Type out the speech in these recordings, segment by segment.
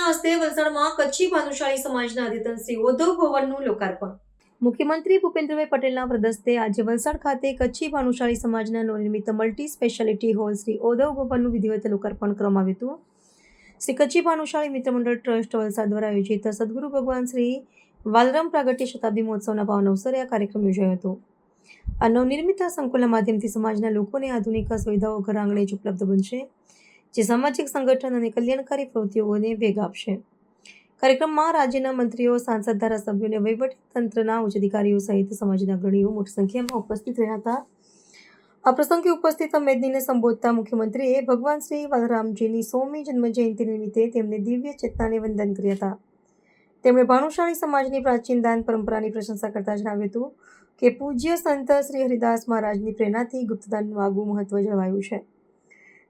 મુખ્યમંત્રીના હસ્તે વલસાડમાં કચ્છી ભાનુશાળી સમાજના અધ્યતન શ્રી ઉદ્ધવ ભવનનું લોકાર્પણ. મુખ્યમંત્રી ભૂપેન્દ્રભાઈ પટેલના પ્રદસ્તે આજે વલસાડ ખાતે કચ્છી ભાનુશાળી સમાજના નવનિર્મિત multi speciality hall Shri Uddhav ભવનનું વિધિવત લોકાર્પણ કરવામાં આવ્યું હતું. શ્રી કચ્છી ભાનુશાળી મિત્ર મંડળ ટ્રસ્ટ વલસાડ દ્વારા આયોજિત સદગુરુ ભગવાન શ્રી વાલરામ પ્રાગટ્ય શતાબ્દી મહોત્સવના પાવન અવસરે આ કાર્યક્રમ યોજાયો હતો. આ નવનિર્મિત સંકુલના માધ્યમથી સમાજના લોકોને આધુનિક સુવિધાઓ ઘર આંગણે જ ઉપલબ્ધ બનશે, જે સામાજિક સંગઠન અને કલ્યાણકારી પ્રવૃત્તિઓને વેગ આપશે. કાર્યક્રમમાં રાજ્યના મંત્રીઓ, સાંસદ, ધારાસભ્યો અને વહીવટીતંત્રના ઉચ્ચ અધિકારીઓ સહિત સમાજના અગ્રણીઓ મોટી સંખ્યામાં ઉપસ્થિત રહ્યા હતા. આ પ્રસંગે ઉપસ્થિત મેદનીને સંબોધતા મુખ્યમંત્રીએ ભગવાન શ્રી વાલરામજીની 100મી જન્મજયંતિ નિમિત્તે તેમને દિવ્ય ચેતનાને વંદન કર્યા હતા. તેમણે ભાનુશાળી સમાજની પ્રાચીન દાન પરંપરાની પ્રશંસા કરતા જણાવ્યું હતું કે પૂજ્ય સંત શ્રી હરિદાસ મહારાજની પ્રેરણાથી ગુપ્તદાનનું આગવું મહત્વ જળવાયું છે.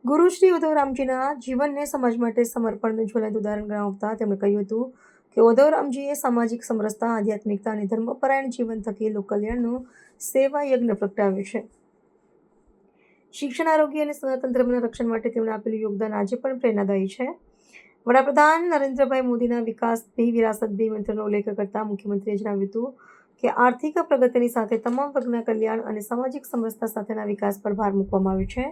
ગુરુ શ્રી ઉદ્ધવરામજીના જીવનને સમાજ માટે સમર્પણનું જ્વલંત ઉદાહરણ ગણાવતા તેમણે કહ્યું હતું કે ઉદ્ધવરામજીએ સામાજિક સમરસતા, આધ્યાત્મિકતા અને ધર્મપરાયણ જીવન થકી લોકકલ્યાણનો સેવા યજ્ઞ પ્રગટાવ્યો છે. શિક્ષણ, આરોગ્ય અને સનાતન ધર્મના રક્ષણ માટે તેમણે આપેલું યોગદાન આજે પણ પ્રેરણાદાયી છે. વડાપ્રધાન નરેન્દ્રભાઈ મોદીના વિકાસ ભી વિરાસત ભી મંત્રનો ઉલ્લેખ કરતા મુખ્યમંત્રીએ જણાવ્યું હતું કે આર્થિક પ્રગતિની સાથે તમામ વર્ગના કલ્યાણ અને સામાજિક સમરસતા સાથેના વિકાસ પર ભાર મૂકવામાં આવ્યો છે.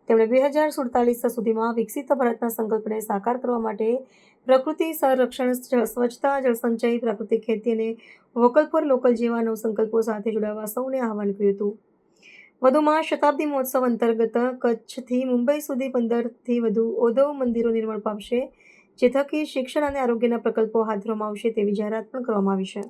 તેમણે 2047 સુધીમાં વિકસિત ભારતના સંકલ્પને સાકાર કરવા માટે પ્રકૃતિ સંરક્ષણ, સ્વચ્છતા, જળસંચય, પ્રાકૃતિક ખેતી અને વોકલ ફોર લોકલ જેવા નવ સંકલ્પો સાથે જોડાવા સૌને આહ્વાન કર્યું હતું. વધુમાં શતાબ્દી મહોત્સવ અંતર્ગત કચ્છથી મુંબઈ સુધી 15થી વધુ ઉદ્ધવ મંદિરો નિર્માણ પામશે, જે થકી શિક્ષણ અને આરોગ્યના પ્રકલ્પો હાથ ધરવામાં આવશે તેવી જાહેરાત પણ કરવામાં આવી છે.